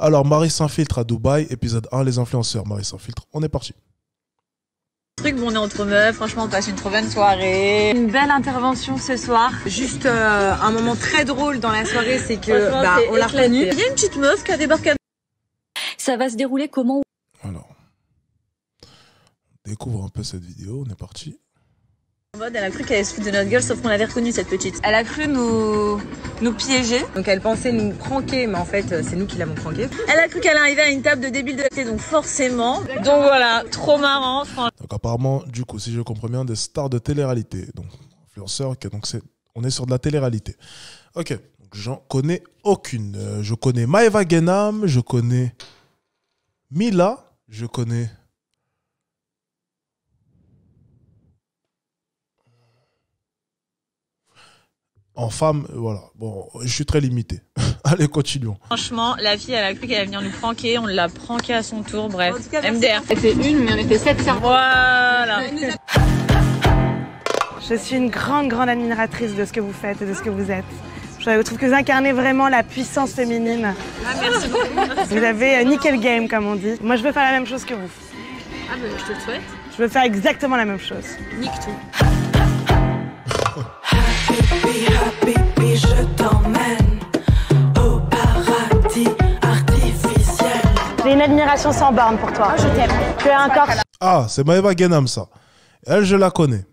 Alors, Marie s'infiltre à Dubaï, épisode 1, les influenceurs. Marie s'infiltre, on est parti. Truc, bon, on est entre meufs, franchement on passe une trop bonne soirée. Une belle intervention ce soir. Juste un moment très drôle dans la soirée, c'est que on l'a reconnue. Il y a une petite meuf qui a débarqué. Ça va se dérouler comment? Alors, on découvre un peu cette vidéo, on est parti. En mode, elle a cru qu'elle allait se foutre de notre gueule, sauf qu'on l'avait reconnue cette petite. Elle a cru nous piéger. Donc elle pensait nous pranker, mais en fait c'est nous qui l'avons pranké. Elle a cru qu'elle arrivait à une table de débiles de la donc forcément. Donc voilà, trop marrant. Donc apparemment, du coup, si je comprends bien, des stars de télé-réalité. Donc, influenceurs, ok, donc on est sur de la télé-réalité. Ok, donc j'en connais aucune. Je connais Maeva Genam, je connais Mila, je connais... En femme, voilà. Bon, je suis très limité. Allez, continuons. Franchement, la fille, elle a cru qu'elle allait venir nous pranker. On l'a pranké à son tour. Bref, MDR. C'était une, mais on était 7 cerveaux. Voilà. Je suis une grande admiratrice de ce que vous faites et de ce que vous êtes. Je trouve que vous incarnez vraiment la puissance féminine. Ah, merci beaucoup. Vous avez nickel game, comme on dit. Moi, je veux faire la même chose que vous. Ah, bah, je te le souhaite. Je veux faire exactement la même chose. Nique tout. Happy, je t'emmène au paradis artificiel. J'ai une admiration sans borne pour toi. Je t'aime. Tu as un corps Ah, c'est Maeva Genam, ça. Elle, je la connais.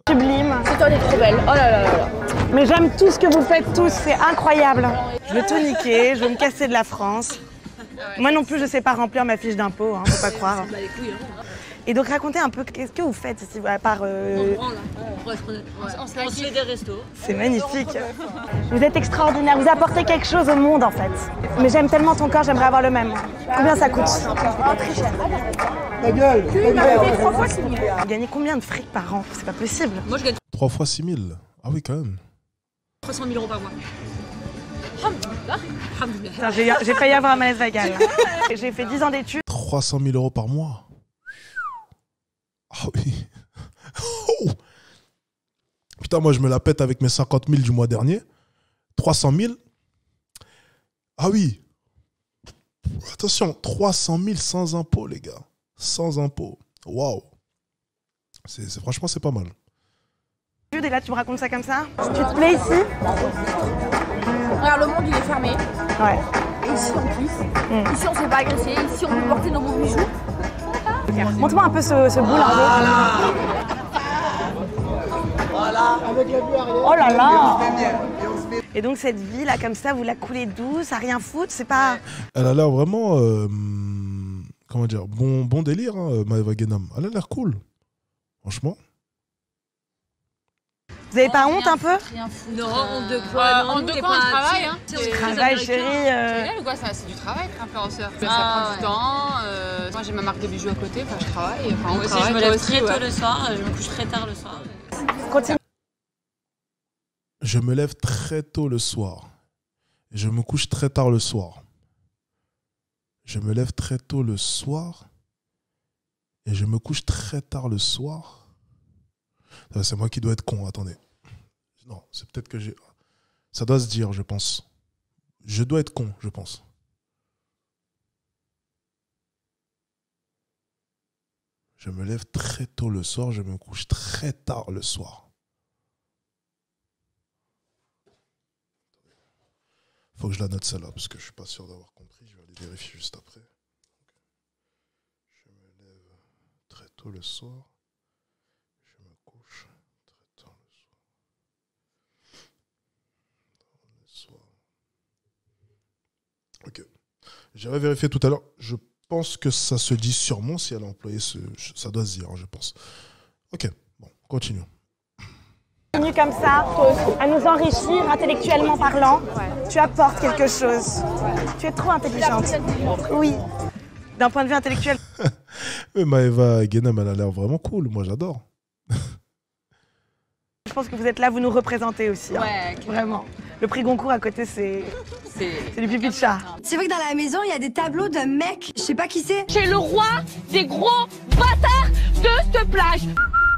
sublime. C'est toi, elle est trop belle. Oh là là là là. Mais j'aime tout ce que vous faites tous, c'est incroyable. Je veux tout niquer, je veux me casser de la France. Moi non plus, je sais pas remplir ma fiche d'impôt, hein, faut pas croire. Bah, les couilles, hein. Et donc racontez un peu, qu'est-ce que vous faites ici, à part... On se fait des restos. C'est magnifique. Vous êtes extraordinaire, vous apportez quelque chose au monde en fait. Mais j'aime tellement ton corps, j'aimerais avoir le même. Combien ça coûte? Très cher. Ta gueule. Vous gagnez combien de fric par an? C'est pas possible. Moi, je gagne 3 fois 6 000. Ah oui, quand même. 300 000 € par mois. Putain, j'ai failli avoir un malaise vagal. J'ai fait 10 ans d'études. 300 000 € par mois. Ah oui. Oh. Putain, moi, je me la pète avec mes 50 000 du mois dernier. 300 000. Ah oui. Attention, 300 000 sans impôt, les gars. Sans impôt. Waouh. Franchement, c'est pas mal. Et là, tu me racontes ça comme ça? Tu te plais ici? Regarde, le monde il est fermé. Ouais. Et ici on kiffe. Ici on se fait pas agresser. Ici on peut porter nos beaux bijoux. Montre-moi un peu ce bout là. Voilà. Avec la vue arrière. Oh là là. Et donc cette vie là comme ça, vous la coulez douce, à rien foutre, c'est pas... Elle a l'air vraiment... comment dire? Bon délire, hein, Maeva Genam. Elle a l'air cool. Franchement. Vous avez pas honte un peu? Non, honte de quoi? On travaille, hein. Travail chérie. Génial ou quoi, ça, c'est du travail être influenceur. Ça prend du temps. Moi j'ai ma marque de bijoux à côté, enfin je travaille. Enfin, Moi aussi, je me lève très tôt le soir, je me couche très tard le soir. Continue. Je me lève très tôt le soir. Et je me couche très tard le soir. Je me lève très tôt le soir. Et je me couche très tard le soir. C'est moi qui dois être con, attendez. Non, c'est peut-être que j'ai... Ça doit se dire, je pense. Je dois être con, je pense. Je me lève très tôt le soir, je me couche très tard le soir. Faut que je la note celle-là, parce que je suis pas sûr d'avoir compris. Je vais aller vérifier juste après. Je me lève très tôt le soir. Je me couche très tard le soir. Ok. J'avais vérifié tout à l'heure. Je pense que ça se dit sûrement si elle a employé ça doit se dire, je pense. Ok, bon, continuons. Continue comme ça, à nous enrichir intellectuellement parlant. Tu apportes quelque chose. Tu es trop intelligente. Oui. D'un point de vue intellectuel. Mais Maeva Genam, elle a l'air vraiment cool. Moi, j'adore. Je pense que vous êtes là, vous nous représentez aussi. Hein. Ouais, vraiment. Le prix Goncourt à côté, c'est du pipi de chat. C'est vrai que dans la maison, il y a des tableaux d'un mec, je sais pas qui c'est. J'ai le roi des gros bâtards de cette plage.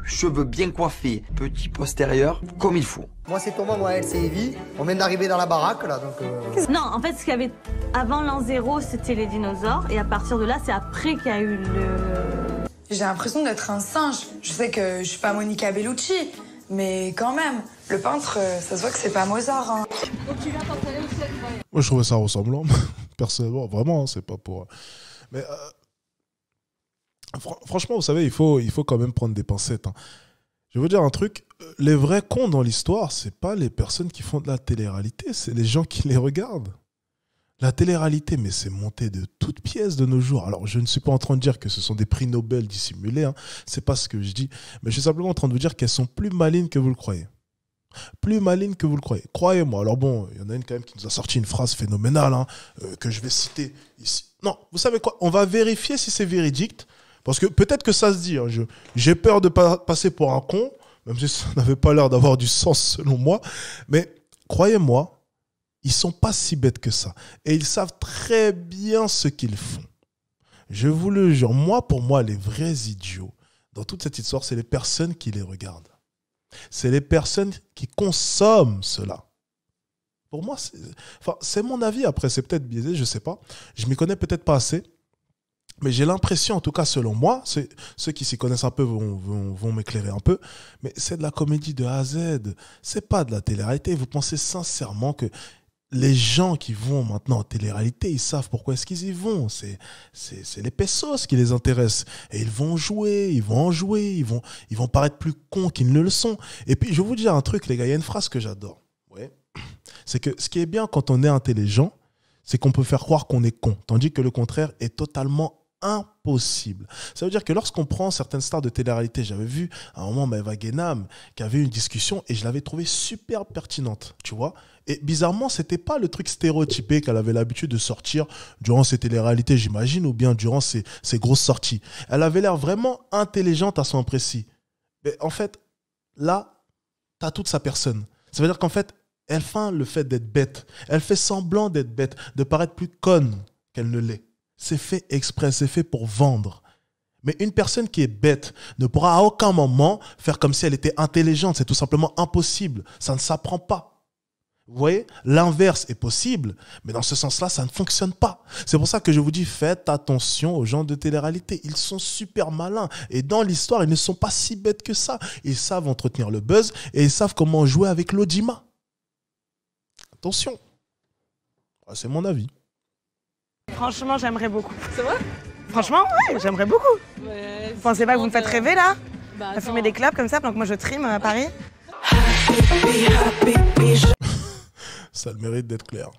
Cheveux bien coiffés, petit postérieur, comme il faut. Moi c'est Thomas, moi elle c'est Evie. On vient d'arriver dans la baraque là donc... Non, en fait ce qu'il y avait Avant l'an 0, c'était les dinosaures. Et à partir de là, c'est après qu'il y a eu le... J'ai l'impression d'être un singe. Je sais que je suis pas Monica Bellucci, mais quand même, le peintre, ça se voit que c'est pas Mozart. Hein. Moi, je trouvais ça ressemblant. Personnellement, vraiment, c'est pas pour... Mais franchement, vous savez, il faut quand même prendre des pincettes. Hein. Je vais vous dire un truc. Les vrais cons dans l'histoire, c'est pas les personnes qui font de la télé-réalité, c'est les gens qui les regardent. La télé-réalité, mais c'est monté de toutes pièces de nos jours. Alors, je ne suis pas en train de dire que ce sont des prix Nobel dissimulés, hein. C'est pas ce que je dis. Mais je suis simplement en train de vous dire qu'elles sont plus malines que vous le croyez. Plus malines que vous le croyez. Croyez-moi. Alors bon, il y en a une quand même qui nous a sorti une phrase phénoménale, hein, que je vais citer ici. Non, vous savez quoi? On va vérifier si c'est véridique. Parce que peut-être que ça se dit. Hein. J'ai peur de passer pour un con, même si ça n'avait pas l'air d'avoir du sens selon moi. Mais croyez-moi, ils sont pas si bêtes que ça. Et ils savent très bien ce qu'ils font. Je vous le jure, pour moi, les vrais idiots dans toute cette histoire, c'est les personnes qui les regardent. C'est les personnes qui consomment cela. Pour moi, c'est mon avis. Après, c'est peut-être biaisé, je ne sais pas. Je m'y connais peut-être pas assez. Mais j'ai l'impression, en tout cas selon moi, ceux qui s'y connaissent un peu vont m'éclairer un peu, mais c'est de la comédie de A à Z. C'est pas de la télé-réalité. Vous pensez sincèrement que les gens qui vont maintenant en télé-réalité, ils savent pourquoi est-ce qu'ils y vont. C'est les pesos qui les intéressent. Et ils vont jouer, ils vont en jouer, ils vont paraître plus cons qu'ils ne le sont. Et puis, je vais vous dire un truc, les gars, il y a une phrase que j'adore. Ouais. C'est que ce qui est bien quand on est intelligent, c'est qu'on peut faire croire qu'on est con. Tandis que le contraire est totalement impossible. Ça veut dire que lorsqu'on prend certaines stars de télé-réalité, j'avais vu à un moment Maëva Guénam qui avait une discussion et je l'avais trouvée super pertinente, tu vois. Et bizarrement, c'était pas le truc stéréotypé qu'elle avait l'habitude de sortir durant ses télé-réalités, j'imagine, ou bien durant ses grosses sorties. Elle avait l'air vraiment intelligente à son précis. Mais en fait, là, t'as toute sa personne. Ça veut dire qu'en fait, elle feint le fait d'être bête. Elle fait semblant d'être bête, de paraître plus conne qu'elle ne l'est. C'est fait exprès, c'est fait pour vendre. Mais une personne qui est bête ne pourra à aucun moment faire comme si elle était intelligente. C'est tout simplement impossible. Ça ne s'apprend pas. Vous voyez, l'inverse est possible, mais dans ce sens-là, ça ne fonctionne pas. C'est pour ça que je vous dis, faites attention aux gens de télé-réalité. Ils sont super malins. Et dans l'histoire, ils ne sont pas si bêtes que ça. Ils savent entretenir le buzz et ils savent comment jouer avec l'audimat. Attention. C'est mon avis. Franchement, j'aimerais beaucoup. C'est vrai? Franchement, ouais, j'aimerais beaucoup. Ouais, Vous pensez pas que vous me faites rêver là? À fumer des clopes comme ça pendant que moi je trime à Paris? Ça a le mérite d'être clair.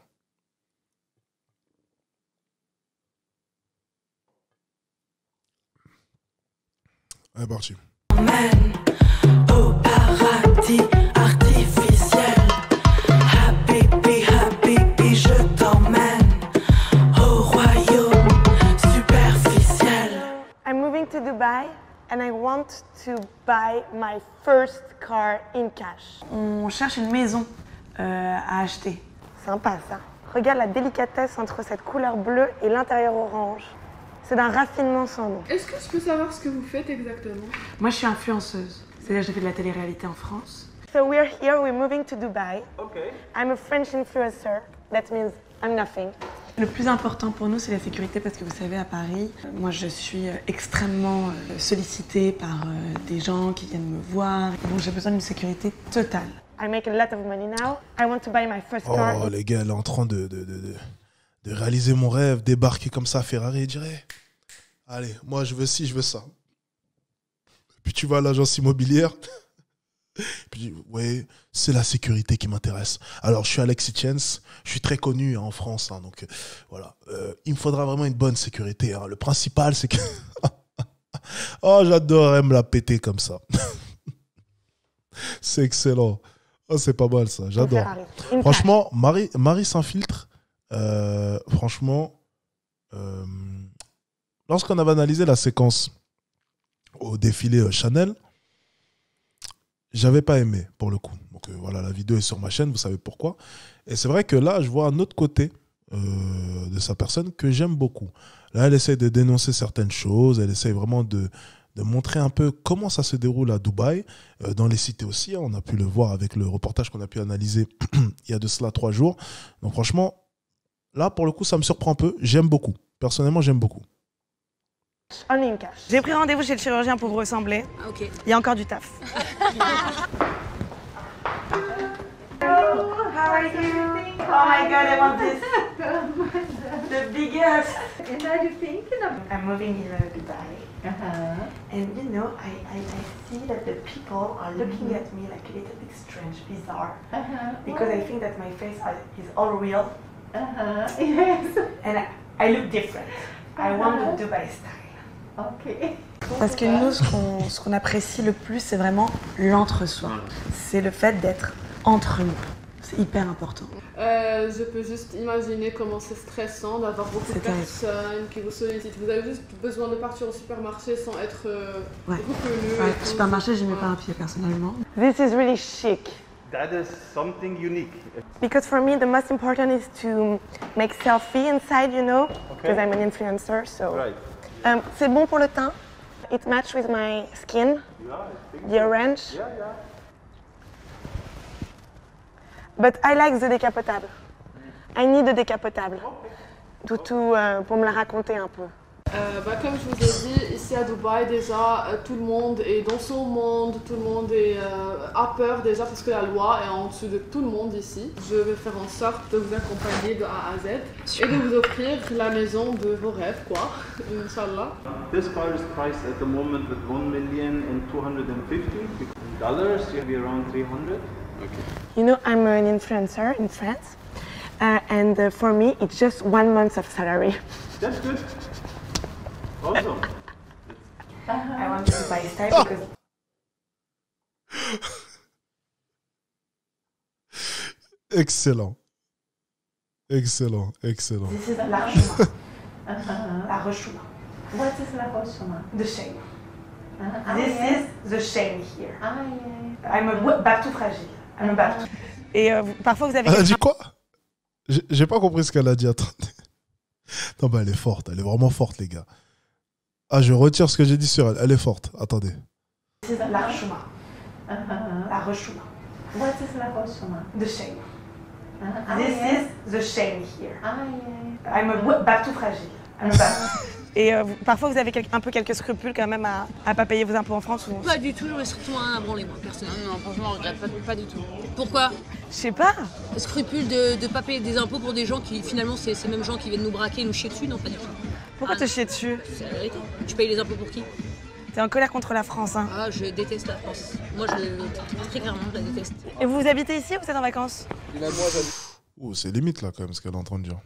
Allez, parti. Au paradis artificiel. Habibi, Habibi, je t'emmène au royaume superficiel. I'm moving to Dubai and I want to buy my first car in cash. On cherche une maison à acheter. Sympa ça. Regarde la délicatesse entre cette couleur bleue et l'intérieur orange. C'est d'un raffinement sans nom. Est-ce que je peux savoir ce que vous faites exactement? Moi je suis influenceuse. C'est-à-dire que j'ai fait de la télé-réalité en France. So we're here, we're moving to Dubai. Okay. I'm a French influencer. That means I'm nothing. Le plus important pour nous, c'est la sécurité parce que vous savez, à Paris, moi je suis extrêmement sollicitée par des gens qui viennent me voir. Donc j'ai besoin d'une sécurité totale. I make a lot of money now. I want to buy my first car. Oh les gars, elle est en train de réaliser mon rêve, débarquer comme ça à Ferrari et dire hey, allez, moi je veux ci, je veux ça. Puis tu vas à l'agence immobilière. Puis ouais, c'est la sécurité qui m'intéresse. Alors je suis Alexis Chance, je suis très connu en France, hein, donc voilà. Il me faudra vraiment une bonne sécurité. Hein. Le principal, c'est que oh, j'adorerais me la péter comme ça. C'est excellent. Oh, c'est pas mal ça, j'adore. Franchement, Marie s'infiltre. Franchement, lorsqu'on avait analysé la séquence au défilé Chanel, j'avais pas aimé pour le coup. Donc voilà, la vidéo est sur ma chaîne, vous savez pourquoi. Et c'est vrai que là, je vois un autre côté de sa personne que j'aime beaucoup. Là, elle essaie de dénoncer certaines choses, elle essaie vraiment de montrer un peu comment ça se déroule à Dubaï, dans les cités aussi. Hein, on a pu le voir avec le reportage qu'on a pu analyser il y a de cela 3 jours. Donc franchement, Là, pour le coup, ça me surprend un peu. J'aime beaucoup. Personnellement, j'aime beaucoup. Only in cash. J'ai pris rendez-vous chez le chirurgien pour vous ressembler. Ah, ok. Il y a encore du taf. How are you? Oh my god, I want this. The biggest. And are you thinking of? I'm moving in Dubai. And you know, I see that the people are looking at me like a little bit strange, bizarre. Because I think that my face is all real. Yes. And I look different. I want the Dubai style. Okay. Parce que nous, ce qu'on apprécie le plus, c'est vraiment l'entre-soi. C'est le fait d'être entre nous. C'est hyper important. Je peux juste imaginer comment c'est stressant d'avoir beaucoup de personnes qui vous sollicitent. Vous avez juste besoin de partir au supermarché sans être reconnu. Ouais, au supermarché, j'y mets pas un pied personnellement. This is really chic. That is something unique. Because for me, the most important is to make selfie inside, you know, because I'm an influencer. So, c'est bon pour le teint. It matches with my skin. The orange. But I like the décapotable. I need a décapotable. Pour me la raconter un peu. Comme je vous ai dit, ici à Dubaï, déjà, tout le monde est dans son monde, tout le monde a peur déjà parce que la loi est en dessous de tout le monde ici. Je vais faire en sorte de vous accompagner de A à Z et de vous offrir la maison de vos rêves, quoi, Inch'Allah. This car is priced at the moment with $1,250,000. In dollars, you'll be around 300. You know, I'm an influencer in France, and for me, it's just 1 month of salary. That's good. Awesome. I want to buy style because. Excellent. Excellent, excellent. This is la Rechuma. La Rechuma. What is la Rechuma? The shame. This is the shame here. I'm a Babtou fragile. I'm a Babtou. Et parfois vous avez. Elle a dit quoi? J'ai pas compris ce qu'elle a dit. Attendez. Non, bah elle est forte. Elle est vraiment forte, les gars. Ah, je retire ce que j'ai dit sur elle. Elle est forte. Attendez. This is la Rechuma. La Rechuma. What is la Rechuma? The shame. This is the shame here. I'm a Babtou fragile. I'm a Babtou. Et parfois, vous avez un peu quelques scrupules quand même à pas payer vos impôts en France ou... Pas du tout, j'aurais surtout un à branler, moi, personnellement. Non, franchement, je regrette pas du tout. Pourquoi? Je sais pas. Scrupule de pas payer des impôts pour des gens qui, finalement, c'est ces mêmes gens qui viennent nous braquer, nous chier dessus? Non, pas du tout. Pourquoi te chier dessus? C'est la vérité. Tu payes les impôts pour qui? T'es en colère contre la France, hein? Ah, je déteste la France. Moi, très clairement, je la déteste. Et vous habitez ici ou vous êtes en vacances? Oh, c'est limite, là, quand même, ce qu'elle est en train de dire.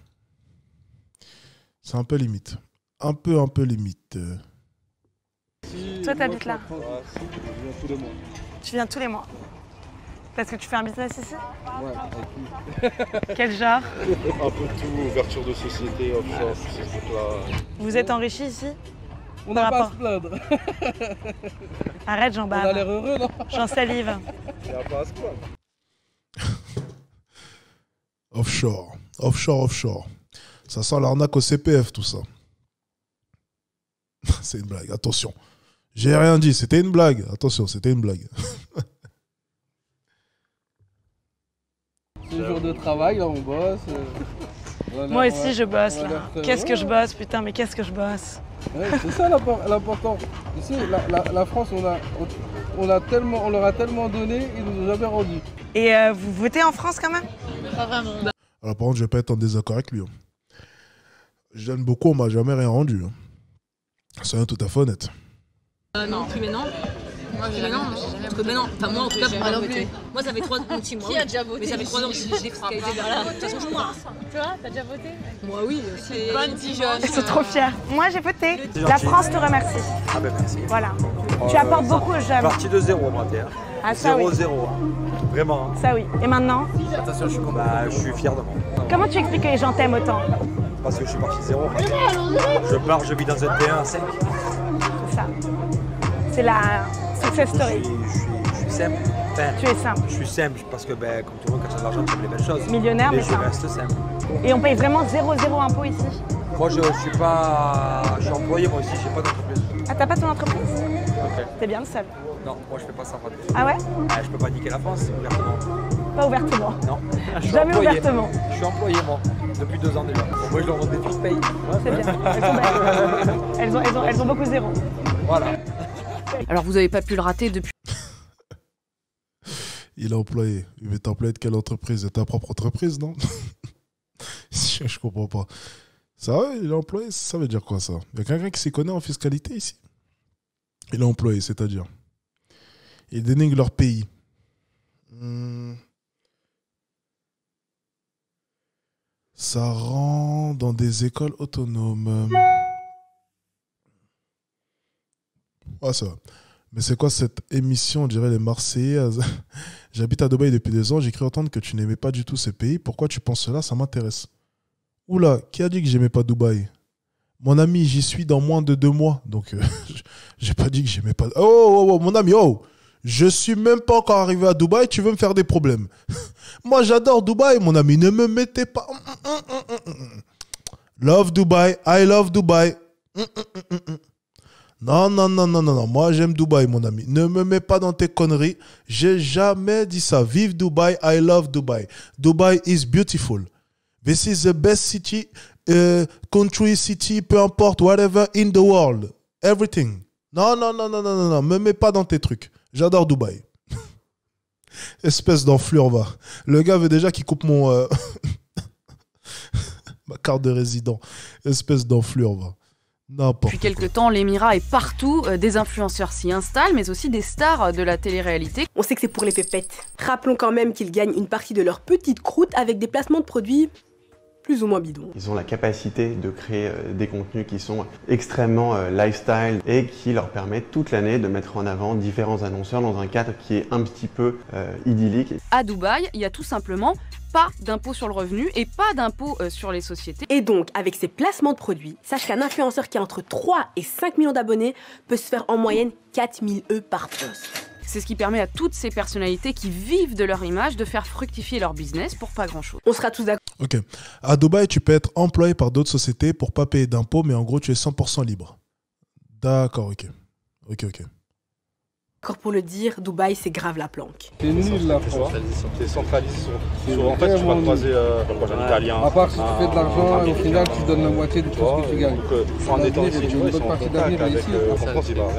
C'est un peu limite. Un peu limite. Toi, t'habites là? Je viens tous les mois. Tu viens tous les mois? Parce que tu fais un business ici? Ouais, avec qui? Quel genre? Un peu tout, ouverture de société, offshore, ces trucs-là. Vous êtes enrichi ici? On n'a pas à se plaindre. Arrête, j'en bave. On a l'air heureux, non? J'en salive. Il n'y a pas à se plaindre. Offshore. Ça sent l'arnaque au CPF, tout ça. C'est une blague, attention. J'ai rien dit, c'était une blague. Attention, c'était une blague. C'est le jour de travail, là, on bosse. Moi aussi, je bosse, là. Qu'est-ce que je bosse, putain, mais qu'est-ce que je bosse? Ouais, c'est ça l'important. Tu sais, la France, on leur a tellement donné, ils nous ont jamais rendu. Et vous votez en France, quand même? Pas vraiment. Alors, par contre, je vais pas être en désaccord avec lui. Hein. Je donne beaucoup, on m'a jamais rien rendu. Hein. Soyons tout à fait honnête. Non, plus maintenant. Moi, j'ai jamais. Parce que maintenant, enfin, moi en tout cas, pour rien voter. Moi, ça fait 3 ans, petit mois. Qui a déjà voté? Mais ça fait 3 ans que j'ai défiscalisé. Voilà, de toute façon, je crois. Tu vois, t'as déjà voté? Moi, oui, c'est bonne petite jeune. Ils sont trop fiers. Moi, j'ai voté. La France te remercie. Ah ben merci. Voilà. Tu apportes beaucoup aux jeunes. Parti de zéro, moi, Pierre. Ah, ça 0, oui. 0. Vraiment. Ça oui. Et maintenant? Attention, je suis fier de moi. Comment tu expliques que les gens t'aiment autant? Parce que je suis parti de zéro. Je vis dans un T1 5. C'est ça. C'est la success story. Je suis simple. Enfin, tu es simple. Je suis simple parce que, comme tout le monde, quand tu as de l'argent, tu fais les belles choses. Millionnaire, mais je reste simple. Et on paye vraiment 0,0 impôt ici? Moi, je suis employé, moi aussi, j'ai pas d'entreprise. Ah, t'as pas ton entreprise? Ok. T'es bien le seul. Non, moi, je fais pas ça. Ah ouais? Je peux pas niquer la France, ouvertement. Pas ouvertement? Non. Jamais ouvertement. Je suis employé, moi. Depuis 2 ans déjà. Bon, moi je leur donne des fiches paye. C'est bien. Elles ont beaucoup zéro. Voilà. Alors vous avez pas pu le rater depuis. Il est employé. Mais t'es employé de quelle entreprise? De ta propre entreprise, non? Je comprends pas. Ça va, il est employé, ça veut dire quoi ça? Il y a quelqu'un qui s'y connaît en fiscalité ici? Il est employé, c'est-à-dire? Il dénigre leur pays. Ça rend dans des écoles autonomes. Ah, ça va. Mais c'est quoi cette émission, on dirait les Marseillaises? J'habite à Dubaï depuis 2 ans, j'ai cru entendre que tu n'aimais pas du tout ce pays. Pourquoi tu penses cela? Ça m'intéresse. Oula, qui a dit que j'aimais pas Dubaï? Mon ami, j'y suis dans moins de 2 mois. Donc, j'ai pas dit que j'aimais pas... Oh, mon ami, oh! Je suis même pas encore arrivé à Dubaï, tu veux me faire des problèmes. Moi, j'adore Dubaï, mon ami. Ne me mettez pas... Love Dubaï, I love Dubaï. Non. Moi, j'aime Dubaï, mon ami. Ne me mets pas dans tes conneries. J'ai jamais dit ça. Vive Dubaï, I love Dubaï. Dubaï is beautiful. This is the best city, country, city, peu importe, whatever, in the world. Everything. Non. Me mets pas dans tes trucs. J'adore Dubaï. Espèce d'enflure, va. Le gars veut déjà qu'il coupe mon... ma carte de résident. Espèce d'enflure, va. Depuis quelques temps, l'Émirat est partout. Des influenceurs s'y installent, mais aussi des stars de la télé-réalité. On sait que c'est pour les pépettes. Rappelons quand même qu'ils gagnent une partie de leur petite croûte avec des placements de produits plus ou moins bidons. Ils ont la capacité de créer des contenus qui sont extrêmement lifestyle et qui leur permettent toute l'année de mettre en avant différents annonceurs dans un cadre qui est un petit peu idyllique. À Dubaï, il y a tout simplement pas d'impôt sur le revenu et pas d'impôt sur les sociétés. Et donc, avec ces placements de produits, sache qu'un influenceur qui a entre 3 et 5 millions d'abonnés peut se faire en moyenne 4000 € par poste. C'est ce qui permet à toutes ces personnalités qui vivent de leur image de faire fructifier leur business pour pas grand-chose. On sera tous d'accord. Ok. À Dubaï, tu peux être employé par d'autres sociétés pour pas payer d'impôts, mais en gros, tu es 100% libre. D'accord, ok. Encore pour le dire, Dubaï, c'est grave la planque. C'est nul la France. C'est centralisé. En fait, tu vas croiser un Italien. À part si tu fais de l'argent, au final, tu donnes la moitié de tout ce que tu gagnes. En étant ici, tu une bonne partie d'avenir ici.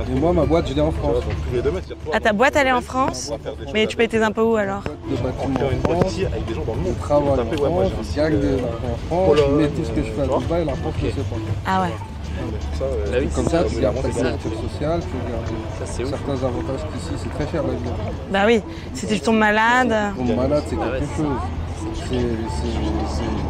Et moi, ma boîte, je l'ai en France. Ah, ta boîte, elle est en France? Mais tu payes tes impôts où alors? Le bâtiment en France, je travaille en France, je gagne de l'argent en France, mais tout ce que je fais à Dubaï, la France ne sait pas. Ah ouais. Comme ça, tu gardes ta couverture sociale, tu gardes certains avantages qu'ici, c'est très cher la vie. Bah oui, si tu tombes malade... Tomber malade, c'est quelque chose.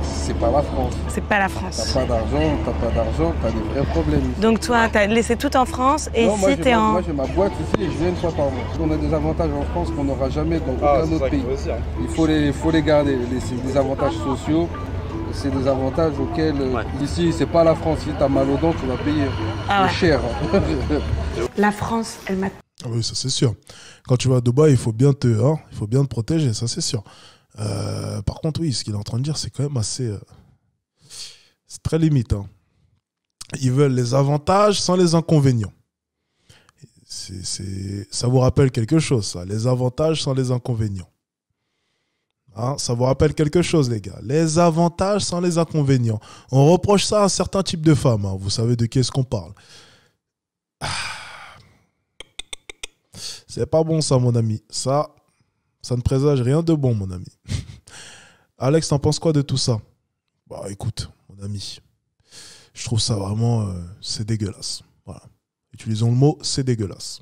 C'est pas la France. C'est pas la France. T'as pas d'argent, t'as des vrais problèmes. Donc toi, t'as laissé tout en France et ici, t'es en... Moi, j'ai ma boîte ici et je viens 1 fois par mois. On a des avantages en France qu'on n'aura jamais dans aucun autre pays. Il faut les garder, des avantages sociaux. C'est des avantages auxquels, ici, c'est pas la France. Si t'as mal aux dents, tu vas payer. C'est cher. La France, elle m'a... Ah oui, ça c'est sûr. Quand tu vas à Dubaï, il faut bien te protéger, ça c'est sûr. Par contre, oui, ce qu'il est en train de dire, c'est quand même assez... c'est très limite. Hein. Ils veulent les avantages sans les inconvénients. Ça vous rappelle quelque chose, ça. Les avantages sans les inconvénients. Hein, ça vous rappelle quelque chose, les gars. Les avantages sans les inconvénients. On reproche ça à un certain type de femmes. Hein. Vous savez de qui est-ce qu'on parle. C'est pas bon, ça, mon ami. Ça ne présage rien de bon, mon ami. Alex, t'en penses quoi de tout ça? Bah, écoute, mon ami. Je trouve ça vraiment... c'est dégueulasse. Voilà. Utilisons le mot, c'est dégueulasse.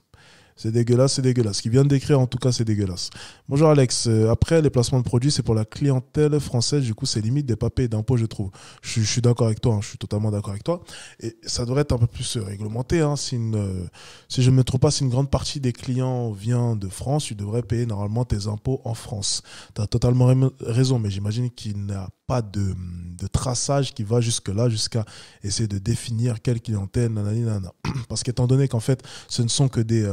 C'est dégueulasse. Ce qu'il vient de décrire, en tout cas, c'est dégueulasse. Bonjour Alex. Après, les placements de produits, c'est pour la clientèle française. Du coup, c'est limite des papiers et d'impôts, je trouve. Je suis d'accord avec toi. Hein. Je suis totalement d'accord avec toi. Et ça devrait être un peu plus réglementé. Hein. Si je ne me trompe pas, si une grande partie des clients vient de France, tu devrais payer normalement tes impôts en France. Tu as totalement raison, mais j'imagine qu'il n'y a pas de traçage qui va jusque-là, jusqu'à essayer de définir quelle clientèle, nanana. Parce qu'étant donné qu'en fait, ce ne sont que des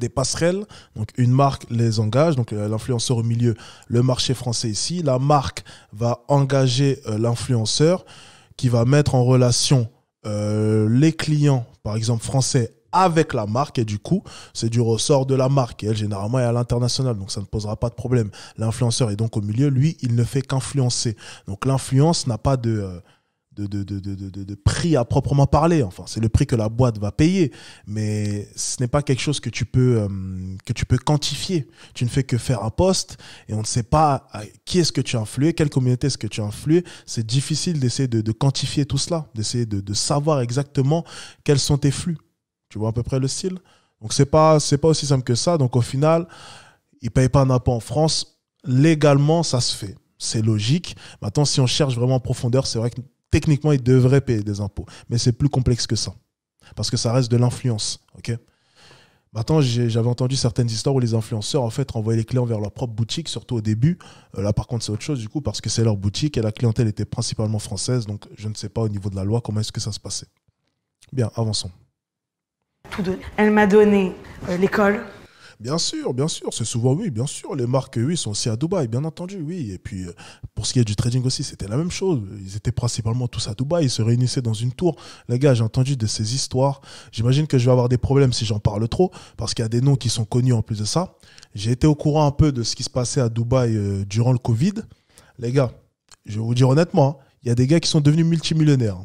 passerelles, donc une marque les engage, donc l'influenceur au milieu, le marché français ici, la marque va engager l'influenceur qui va mettre en relation les clients, par exemple français, avec la marque et du coup, c'est du ressort de la marque. Et elle, généralement, est à l'international, donc ça ne posera pas de problème. L'influenceur est donc au milieu. Lui, il ne fait qu'influencer. Donc l'influence n'a pas de prix à proprement parler. Enfin, c'est le prix que la boîte va payer, mais ce n'est pas quelque chose que tu peux quantifier. Tu ne fais que faire un post et on ne sait pas qui est-ce que tu as influé, quelle communauté est-ce que tu as influé. C'est difficile d'essayer de quantifier tout cela, d'essayer de savoir exactement quels sont tes flux. Tu vois à peu près le style? Donc, c'est pas aussi simple que ça. Donc, au final, ils ne payent pas un impôt en France. Légalement, ça se fait. C'est logique. Maintenant, si on cherche vraiment en profondeur, c'est vrai que techniquement, ils devraient payer des impôts. Mais c'est plus complexe que ça. Parce que ça reste de l'influence. Okay. Maintenant, j'avais entendu certaines histoires où les influenceurs, en fait, renvoyaient les clients vers leur propre boutique, surtout au début. Là, par contre, c'est autre chose, du coup, parce que c'est leur boutique et la clientèle était principalement française. Donc, je ne sais pas au niveau de la loi comment est-ce que ça se passait. Bien, avançons. Tout donné. Elle m'a donné l'école. Bien sûr, c'est souvent oui, bien sûr. Les marques, oui, sont aussi à Dubaï, bien entendu, oui. Et puis, pour ce qui est du trading aussi, c'était la même chose. Ils étaient principalement tous à Dubaï, ils se réunissaient dans une tour. Les gars, j'ai entendu de ces histoires. J'imagine que je vais avoir des problèmes si j'en parle trop, parce qu'il y a des noms qui sont connus en plus de ça. J'ai été au courant un peu de ce qui se passait à Dubaï durant le Covid. Les gars, je vais vous dire honnêtement, il y a des gars qui sont devenus multimillionnaires.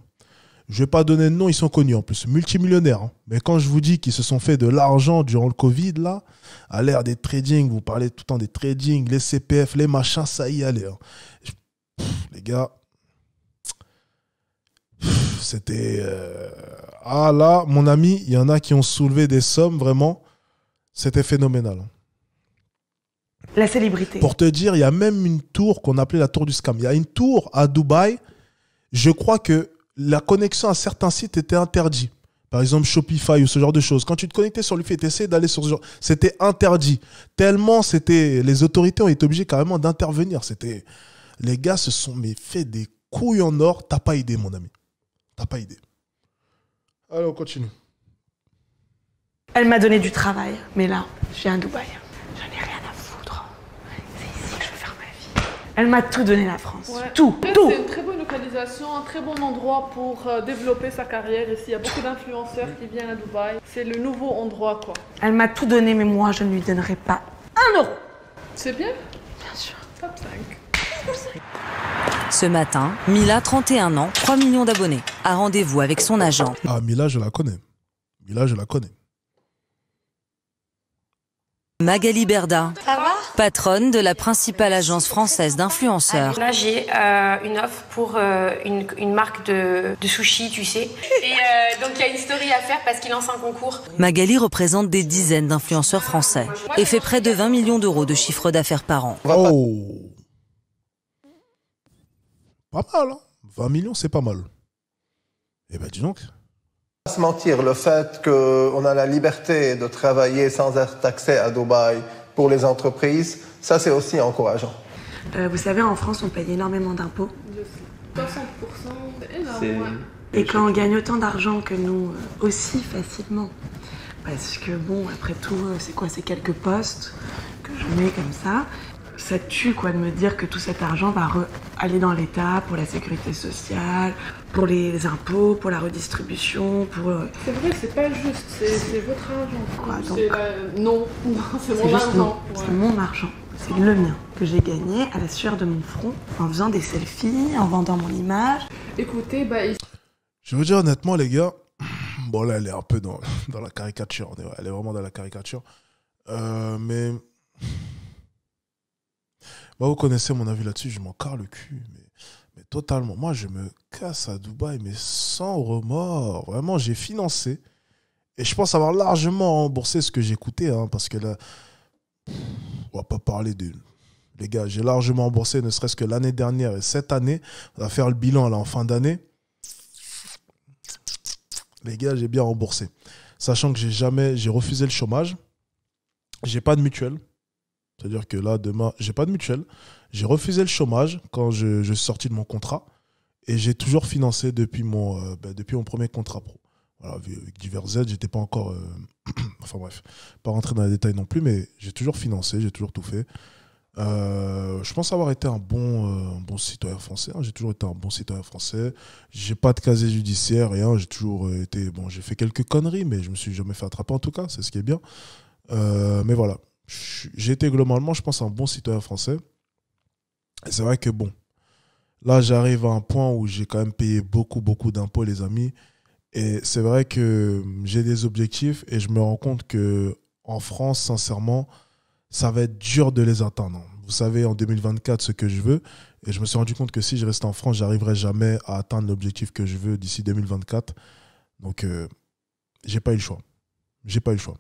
Je ne vais pas donner de nom, ils sont connus en plus, multimillionnaires. Hein. Mais quand je vous dis qu'ils se sont fait de l'argent durant le Covid, là, à l'ère des trading, vous parlez tout le temps des trading, les CPF, les machins, ça y allait. Hein. Les gars, c'était... Ah là, mon ami, il y en a qui ont soulevé des sommes, vraiment, c'était phénoménal. La célébrité. Pour te dire, il y a même une tour qu'on appelait la tour du scam. Il y a une tour à Dubaï, je crois que la connexion à certains sites était interdite. Par exemple, Shopify ou ce genre de choses. Quand tu te connectais sur le fait, tu essayais d'aller sur ce genre... C'était interdit. Tellement c'était... Les autorités ont été obligées carrément d'intervenir. C'était... Les gars se sont fait des couilles en or. T'as pas idée, mon ami. T'as pas idée. Allez, on continue. Elle m'a donné du travail. Mais là, je viens à Dubaï. J'en ai rien à foutre. C'est ici que je veux faire ma vie. Elle m'a tout donné, la France. Ouais. Tout. C'est une très bonne localisation, un très bon endroit pour développer sa carrière ici. Il y a beaucoup d'influenceurs qui viennent à Dubaï. C'est le nouveau endroit, quoi. Elle m'a tout donné, mais moi, je ne lui donnerai pas 1 euro. C'est bien? Bien sûr. Top 5. Ce matin, Mila, 31 ans, 3 millions d'abonnés, a rendez-vous avec son agent. Ah, Mila, je la connais. Magali Berda, Ça va? patronne de la principale agence française d'influenceurs. Là, j'ai une offre pour une marque de sushi, tu sais. Et donc, il y a une story à faire parce qu'il lance un concours. Magali représente des dizaines d'influenceurs français et fait près de 20 millions d'euros de chiffre d'affaires par an. Oh, pas mal, hein. 20 millions, c'est pas mal. Eh ben, dis donc. Pas se mentir, le fait qu'on a la liberté de travailler sans être taxé à Dubaï pour les entreprises, ça c'est aussi encourageant. Vous savez, en France, on paye énormément d'impôts. 60%, c'est énorme. Et quand on gagne autant d'argent que nous, aussi facilement. Parce que bon, après tout, c'est quoi? C'est quelques postes que je mets comme ça. Ça tue quoi de me dire que tout cet argent va aller dans l'État pour la sécurité sociale, pour les impôts, pour la redistribution, pour... C'est vrai, c'est pas juste, c'est votre argent. Quoi, donc, non, c'est mon argent. C'est mon argent, c'est le mien, que j'ai gagné à la sueur de mon front, en faisant des selfies, en vendant mon image. Écoutez, je vais vous dire honnêtement les gars, bon là elle est un peu dans la caricature, elle est vraiment dans la caricature, mais... Bah, vous connaissez mon avis là-dessus, je m'en carre le cul, mais totalement. Moi, je me casse à Dubaï, mais sans remords. Vraiment, j'ai financé. Et je pense avoir largement remboursé ce que j'ai coûté, hein, parce que là, on va pas parler de... Les gars, j'ai largement remboursé, ne serait-ce que l'année dernière et cette année. On va faire le bilan là en fin d'année. Les gars, j'ai bien remboursé. Sachant que j'ai refusé le chômage. J'ai pas de mutuelle. C'est-à-dire que là, demain, j'ai pas de mutuelle. J'ai refusé le chômage quand je suis sorti de mon contrat. Et j'ai toujours financé depuis mon premier contrat pro. Voilà, avec divers aides, j'étais pas encore... enfin bref, pas rentrer dans les détails non plus, mais j'ai toujours financé, j'ai toujours tout fait. Je pense avoir été un bon citoyen français. Hein. J'ai toujours été un bon citoyen français. J'ai pas de casier judiciaire, rien. J'ai toujours été... Bon, j'ai fait quelques conneries, mais je me suis jamais fait attraper en tout cas. C'est ce qui est bien. Mais voilà. J'ai été globalement, je pense, un bon citoyen français. Et c'est vrai que bon, là, j'arrive à un point où j'ai quand même payé beaucoup d'impôts, les amis. Et c'est vrai que j'ai des objectifs et je me rends compte que en France, sincèrement, ça va être dur de les atteindre. Vous savez, en 2024, ce que je veux. Et je me suis rendu compte que si je reste en France, j'arriverai jamais à atteindre l'objectif que je veux d'ici 2024. Donc, j'ai pas eu le choix. J'ai pas eu le choix.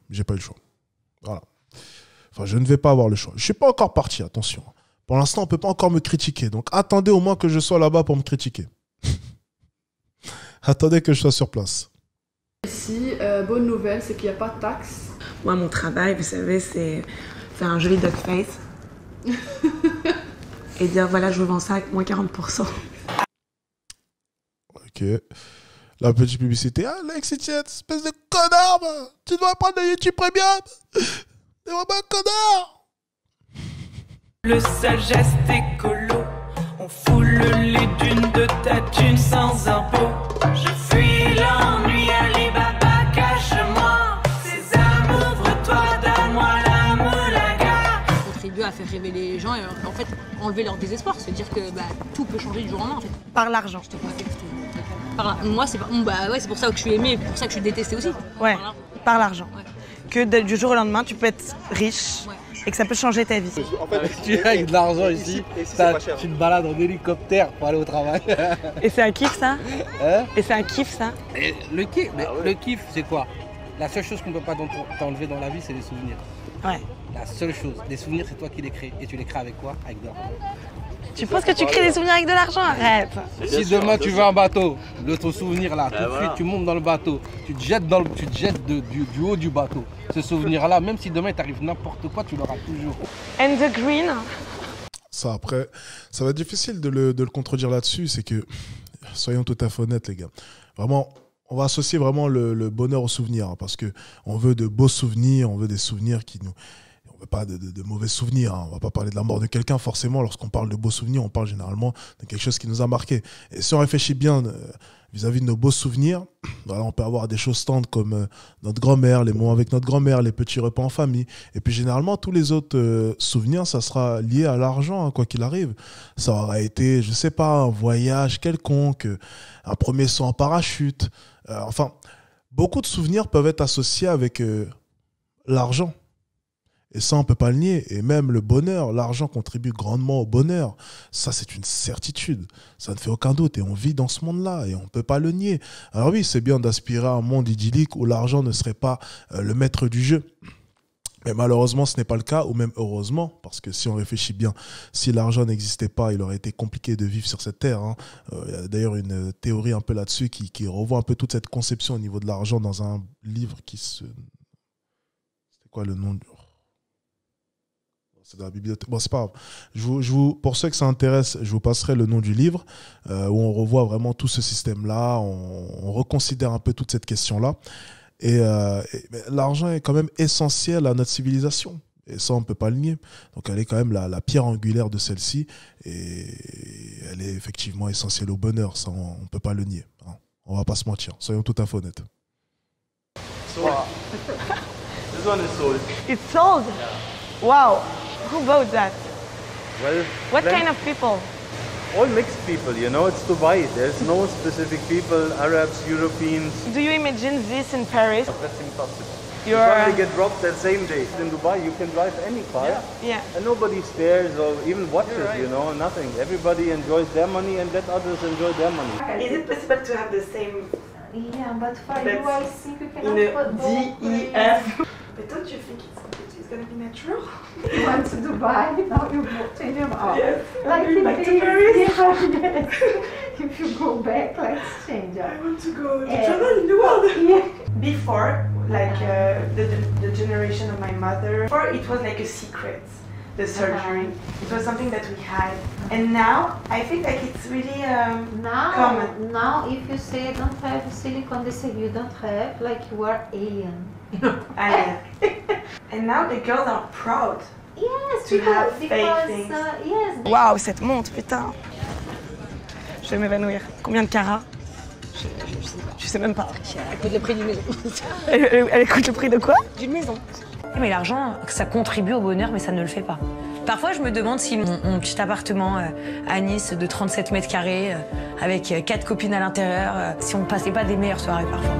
Voilà. Enfin, je ne vais pas avoir le choix. Je suis pas encore parti, attention. Pour l'instant, on peut pas encore me critiquer. Donc, attendez au moins que je sois là-bas pour me critiquer. Attendez que je sois sur place. Ici, bonne nouvelle, c'est qu'il n'y a pas de taxes. Moi, mon travail, vous savez, c'est faire un joli duck face et dire voilà, je vous vends ça avec moins 40%. Ok. La petite publicité. Ah, Lexi, espèce de connard, bah. Tu dois prendre le YouTube Premium. T'es vraiment un connard. Le seul geste écolo, on fout le lit d'une de ta thune sans impôt. Je fuis l'ennui, Alibaba, cache-moi. Sésame, ouvre-toi, donne-moi la moulaga. Contribuer à faire rêver les gens et en fait enlever leur désespoir, se dire que tout peut changer du jour au lendemain en fait. Par l'argent. Je te vois moi c'est pas... ouais, c'est pour ça que je suis aimée, pour ça que je suis détestée aussi. Ouais, par l'argent. Ouais. Que du jour au lendemain, tu peux être riche et que ça peut changer ta vie. En fait, tu es avec de l'argent ici, tu te balades en hélicoptère pour aller au travail. Et c'est un kiff ça hein? Et c'est un kiff ça et le kiff, c'est quoi? La seule chose qu'on ne peut pas t'enlever dans la vie, c'est les souvenirs. Ouais. La seule chose. Les souvenirs, c'est toi qui les crées. Et tu les crées avec quoi? Avec de l'argent. Tu penses que tu crées des souvenirs avec de l'argent? Arrête. Si demain tu veux un bateau, ton souvenir là, tout de suite tu montes dans le bateau, tu te jettes du haut du bateau. Ce souvenir là, même si demain t'arrive n'importe quoi, tu l'auras toujours. And the green. Ça après, ça va être difficile de le contredire là-dessus. C'est que, soyons tout à fait honnêtes les gars, vraiment, on va associer vraiment le bonheur au souvenir. Hein, parce qu'on veut de beaux souvenirs, on veut des souvenirs qui nous... On ne veut pas de mauvais souvenirs. Hein. On ne va pas parler de la mort de quelqu'un forcément. Lorsqu'on parle de beaux souvenirs, on parle généralement de quelque chose qui nous a marqué. Et si on réfléchit bien vis-à-vis de nos beaux souvenirs, voilà, on peut avoir des choses tendres comme notre grand-mère, les moments avec notre grand-mère, les petits repas en famille. Et puis généralement, tous les autres souvenirs, ça sera lié à l'argent, hein, quoi qu'il arrive. Ça aura été, je ne sais pas, un voyage quelconque, un premier saut en parachute. Enfin, beaucoup de souvenirs peuvent être associés avec l'argent. Et ça, on ne peut pas le nier. Et même le bonheur, l'argent contribue grandement au bonheur. Ça, c'est une certitude. Ça ne fait aucun doute. Et on vit dans ce monde-là et on ne peut pas le nier. Alors oui, c'est bien d'aspirer à un monde idyllique où l'argent ne serait pas le maître du jeu. Mais malheureusement, ce n'est pas le cas, ou même heureusement, parce que si on réfléchit bien, si l'argent n'existait pas, il aurait été compliqué de vivre sur cette terre. Hein. Il y a d'ailleurs une théorie un peu là-dessus qui revoit un peu toute cette conception au niveau de l'argent dans un livre qui se... C'était quoi le nom du... C'est de la bibliothèque. Bon, c'est pas grave. Pour ceux que ça intéresse, je vous passerai le nom du livre où on revoit vraiment tout ce système-là, on reconsidère un peu toute cette question-là. Et l'argent est quand même essentiel à notre civilisation. Et ça, on ne peut pas le nier. Donc, elle est quand même la pierre angulaire de celle-ci. Et elle est effectivement essentielle au bonheur. Ça, on ne peut pas le nier. Hein. On ne va pas se mentir. Soyons tout à fait honnêtes. This one is sold. It's sold? Yeah. Wow. Who bought that? Well, what kind of people? All mixed people, you know, it's Dubai. There's no specific people, Arabs, Europeans. Do you imagine this in Paris? That's impossible. You probably get robbed that same day. In Dubai, you can drive any car. Yeah. And nobody stares or even watches, you know, nothing. Everybody enjoys their money and let others enjoy their money. Is it possible to have the same... Yeah, but for you, I think you cannot put D-E-F. But don't you think it's going to be natural? You went to Dubai, now you change them up. Yes, like back to Paris. Yes. If you go back, let's change up. I want to go to travel in the world. Yeah. Before, like the generation of my mother, before it was like a secret, the surgery. It was something that we had. And now, I think like it's really common. Now, if you say I don't have silicone, they say you don't have, like you are alien. Alien. And now the girls are proud. Yes, To have because fake things. yes. Waouh, cette montre, putain. Je vais m'évanouir. Combien de carats? Je sais même pas. Elle coûte le prix d'une maison. Elle coûte le prix de quoi? D'une maison. Mais l'argent, ça contribue au bonheur, mais ça ne le fait pas. Parfois, je me demande si mon petit appartement à Nice de 37 mètres carrés, avec 4 copines à l'intérieur, si on ne passait pas des meilleures soirées parfois.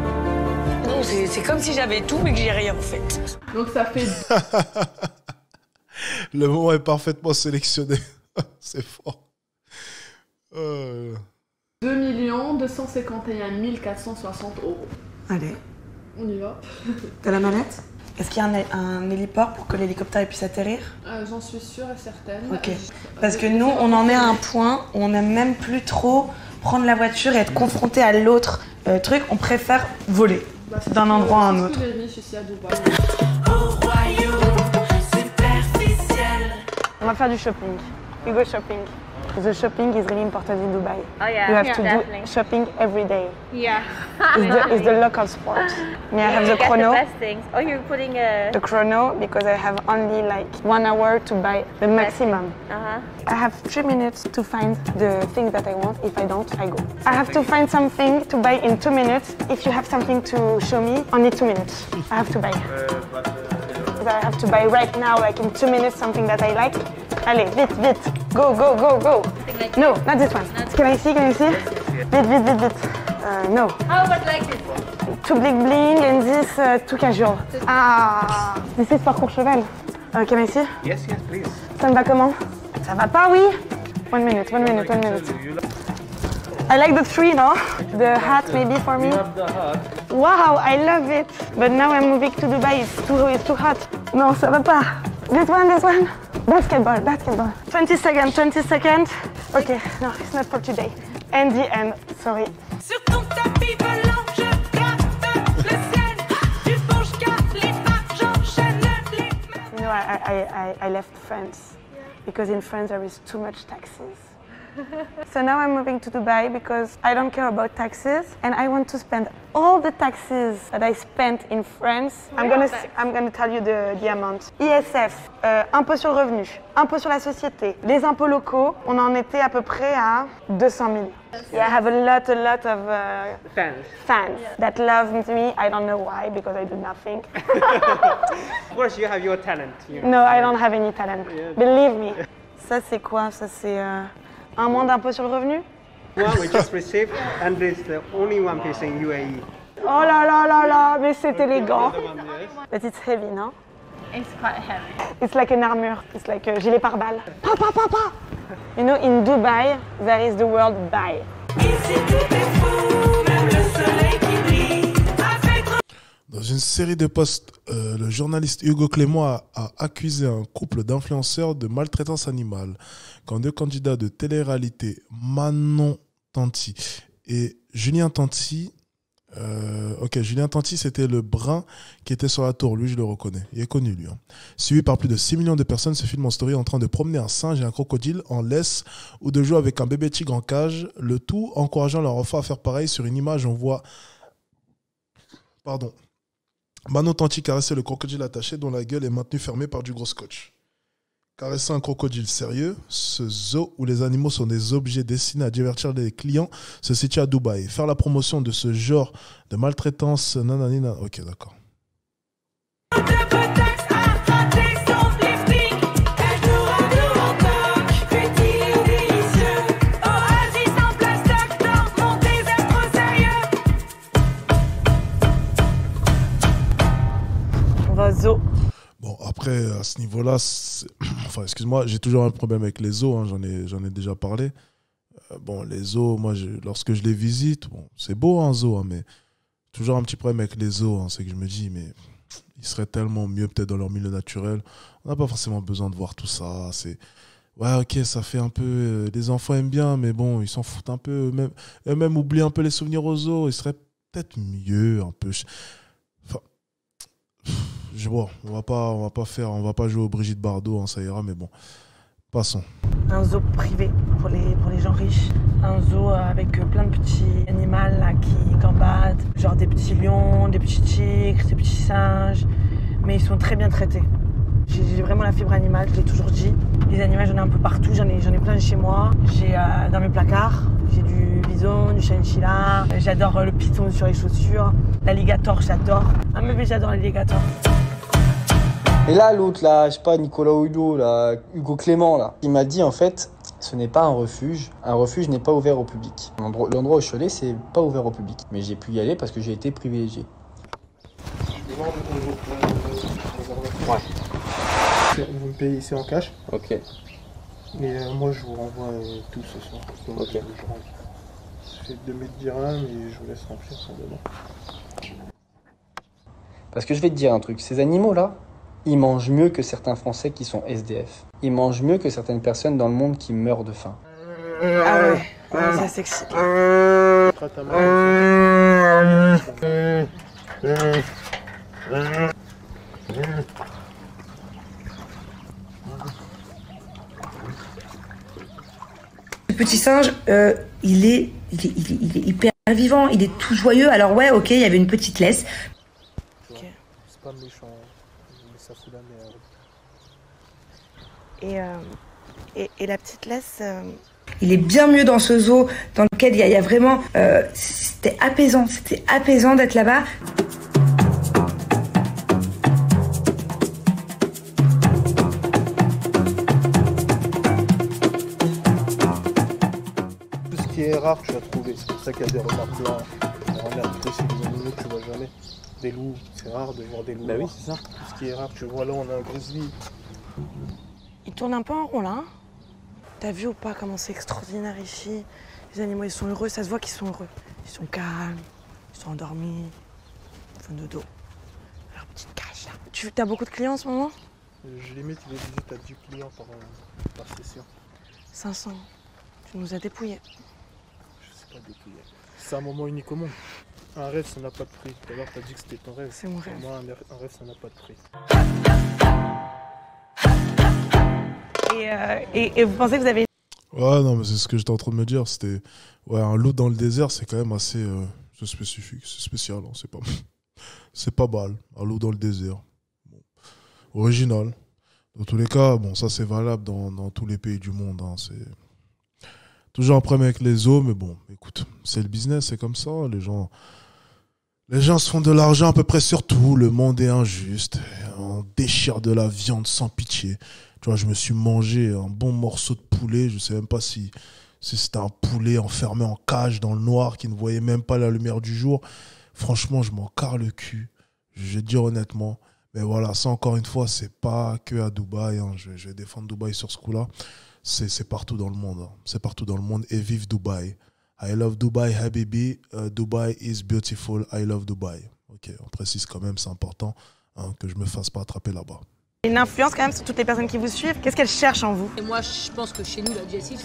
Non, c'est comme si j'avais tout, mais que j'ai rien en fait. Donc ça fait... Le moment est parfaitement sélectionné. C'est fort. 2 251 460 €. Allez. On y va. T'as la manette? Est-ce qu'il y a un héliport pour que l'hélicoptère puisse atterrir? J'en suis sûre et certaine. Ok. Parce que nous, on en est à un point où on n'aime même plus trop prendre la voiture et être confronté à l'autre truc. On préfère voler d'un endroit à un autre. C'est les riches ici à Dubaï. On va faire du shopping. We go shopping. The shopping is really important in Dubai. Oh yeah. You have to definitely. do shopping every day. Yeah. It's the local sport. May I have the You get chrono? the best things. Oh, you're putting a... The chrono, because I have only like 1 hour to buy the maximum. I have 3 minutes to find the things that I want. If I don't, I go. I have to find something to buy in 2 minutes. If you have something to show me, only 2 minutes. I have to buy. I have to buy right now, like in 2 minutes, something that I like. Allez, vite, vite. Go, go, go, go. No, not this one. Can I see? Can I see? Vite, vite, vite, vite. No. How about like this? Too bling bling and this too casual. Ah, this is for Courchevel. Can I see? Yes, yes, please. Ça me va comment? Ça va pas, oui? 1 minute, 1 minute, 1 minute. I like the tree, no? The hat maybe for me. Wow, I love it. But now I'm moving to Dubai. It's too hot. Non, ça va pas. This one, this one. Basketball, basketball. 20 seconds, 20 seconds. Okay, no, it's not for today. And the end, sorry. Sur ton tapis volant, je gratte le ciel. Du bon, je garde les pas, j'enchaîne les mains. You know, I left France because in France there is too much taxes. So now I'm moving to Dubai because I don't care about taxes and I want to spend all the taxes that I spent in France. I'm gonna tell you the amount. ISF, impôt sur le revenu, impôt sur la société, les impôts locaux, on en était à peu près à 200 000. Yeah, I have a lot of fans that love me. I don't know why because I do nothing. Of course, you have your talent. No, I don't have any talent. Believe me. Ça c'est quoi? Ça c'est un mois d'impôt sur le revenu? Well, we just received, and it's the only one piece in UAE. Oh là là là là, mais c'est élégant. But it's heavy, no? It's quite heavy. It's like an armor. It's like a gilet pare-balles. Pa, pa, pa, pa. You know, in Dubai, there is the word buy. Dans une série de posts, le journaliste Hugo Clément a accusé un couple d'influenceurs de maltraitance animale quand 2 candidats de télé-réalité, Manon Tanti et Julien Tanti, Julien Tanti, c'était le brun qui était sur la tour, lui je le reconnais, il est connu lui. Suivi par plus de 6 millions de personnes, se filment en story en train de promener un singe et un crocodile en laisse ou de jouer avec un bébé tigre en cage, le tout encourageant leur enfant à faire pareil. Sur une image, on voit... Manon Tanti caresser le crocodile attaché dont la gueule est maintenue fermée par du gros scotch. Caresser un crocodile sérieux, ce zoo où les animaux sont des objets destinés à divertir les clients, se situe à Dubaï. Faire la promotion de ce genre de maltraitance, nananina. Ok, d'accord. On va au zoo. Bon, après, à ce niveau-là, enfin, excuse-moi, j'ai toujours un problème avec les zoos, hein, j'en ai déjà parlé. Bon, les zoos, moi, lorsque je les visite, bon, c'est beau un zoo, hein, mais toujours un petit problème avec les zoos, hein, c'est que je me dis, mais ils seraient tellement mieux peut-être dans leur milieu naturel. On n'a pas forcément besoin de voir tout ça. Ouais, ok, ça fait un peu... les enfants aiment bien, mais bon, ils s'en foutent un peu. Eux-mêmes oublient un peu les souvenirs aux zoos. Ils seraient peut-être mieux, un peu... Enfin... Bon, on va pas jouer au Brigitte Bardot, hein, ça ira, mais bon, passons. Un zoo privé pour les gens riches. Un zoo avec plein de petits animaux là, qui gambadent, genre des petits lions, des petits tigres, des petits singes. Mais ils sont très bien traités. J'ai vraiment la fibre animale, je l'ai toujours dit. Les animaux, j'en ai un peu partout, j'en ai plein chez moi. J'ai dans mes placards, j'ai du bison, du chinchilla. J'adore le python sur les chaussures. L'alligator, j'adore. Un bébé, j'adore l'alligator. Et là, l'autre, là, je sais pas, Nicolas Hulot, là, Hugo Clément, là, il m'a dit en fait, ce n'est pas un refuge. Un refuge n'est pas ouvert au public. L'endroit où je suis allé, c'est pas ouvert au public. Mais j'ai pu y aller parce que j'ai été privilégié. Ouais. Vous me payez ici en cash. Ok. Et moi, je vous renvoie tout ce soir. Ok. Je fais 2000 dirhams et je vous laisse remplir ça demain. Parce que je vais te dire un truc, ces animaux-là, ils mangent mieux que certains Français qui sont SDF. Ils mangent mieux que certaines personnes dans le monde qui meurent de faim. Ah ouais, ça s'excite. Le petit singe, il est hyper vivant, il est tout joyeux. Alors ouais, ok, il y avait une petite laisse. Okay. C'est pas méchant, mais ça fout la merde. Et la petite laisse... Il est bien mieux dans ce zoo dans lequel il y a vraiment... c'était apaisant d'être là-bas. Tout ce qui est rare, tu vas trouver. C'est pour ça qu'il y a des renards blancs, des renards bleus, c'est des animaux que tu vois jamais. Des loups, c'est rare de voir des loups. Bah oui, c'est ça. Tout ce qui est rare, tu vois là, on a un grizzly. Il tourne un peu en rond là. Hein. T'as vu ou pas comment c'est extraordinaire ici? Les animaux ils sont heureux, ça se voit qu'ils sont heureux. Ils sont calmes, ils sont endormis, ils font dodo. Leur petite cage là. Tu as beaucoup de clients en ce moment? Je limite les visites à 10 clients par session. 500. Tu nous as dépouillés. Je sais pas dépouiller. C'est un moment unique au monde. Un rêve ça n'a pas de prix. Tout à l'heure t'as dit que c'était ton rêve. C'est mon rêve. Pour moi un rêve ça n'a pas de prix. Et vous pensez que vous avez... Ouais, non, mais c'est ce que j'étais en train de me dire. C'était... Ouais, un loup dans le désert, c'est quand même assez spécifique. C'est spécial, hein. C'est pas mal. Un loup dans le désert. Bon. Original. Dans tous les cas, bon, ça c'est valable dans tous les pays du monde. Hein. C'est toujours un problème avec les zoos, mais bon, écoute, c'est le business, c'est comme ça. Les gens se font de l'argent à peu près sur tout. Le monde est injuste. On déchire de la viande sans pitié. Tu vois, je me suis mangé un bon morceau de poulet. Je ne sais même pas si c'était un poulet enfermé en cage dans le noir qui ne voyait même pas la lumière du jour. Franchement, je m'en carre le cul. Je vais te dire honnêtement. Mais voilà, ça encore une fois, c'est pas que à Dubaï. Hein. Je vais défendre Dubaï sur ce coup-là. C'est partout dans le monde. Hein. C'est partout dans le monde. Et vive Dubaï. I love Dubai, Habibi. Dubai is beautiful. I love Dubai. Ok, on précise quand même, c'est important hein, que je me fasse pas attraper là-bas. Une influence quand même sur toutes les personnes qui vous suivent. Qu'est-ce qu'elles cherchent en vous? Et moi, je pense que chez nous, la DSI,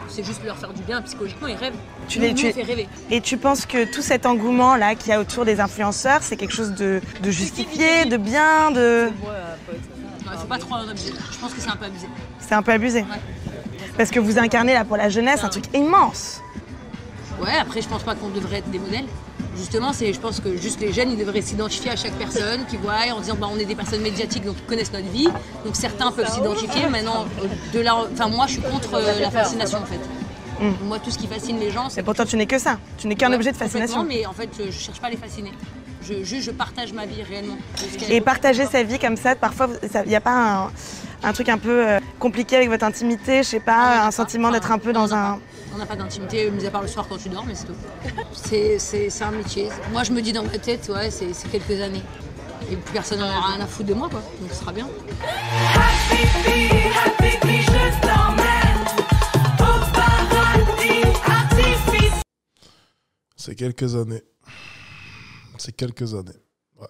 c'est juste leur faire du bien. Psychologiquement, ils rêvent. Nous, on fait rêver. Et tu penses que tout cet engouement là qu'il y a autour des influenceurs, c'est quelque chose de justifié, de bien, de... Il faut pas trop en abuser. Je pense que c'est un peu abusé. C'est un peu abusé. Ouais. Parce que vous incarnez là pour la jeunesse un truc immense. Ouais, après, je pense pas qu'on devrait être des modèles. Justement, je pense que juste les jeunes, ils devraient s'identifier à chaque personne qu'ils voient en disant on est des personnes médiatiques donc ils connaissent notre vie. Donc certains peuvent s'identifier. Maintenant, moi, je suis contre la fascination en fait. Moi, tout ce qui fascine les gens, c'est... Et pourtant, tu n'es que ça. Tu n'es qu'un objet de fascination. Mais en fait, je cherche pas à les fasciner. Je partage ma vie réellement. Et partager sa vie comme ça, parfois, il n'y a pas un truc un peu compliqué avec votre intimité, je sais pas, un sentiment d'être un peu dans un... On n'a pas d'intimité, mis à part le soir quand tu dors, mais c'est tout. C'est un métier. Moi, je me dis dans ma tête, ouais, c'est quelques années. Et plus personne n'en aura rien à foutre de moi, quoi. Donc ce sera bien. C'est quelques années. C'est quelques années. Ouais.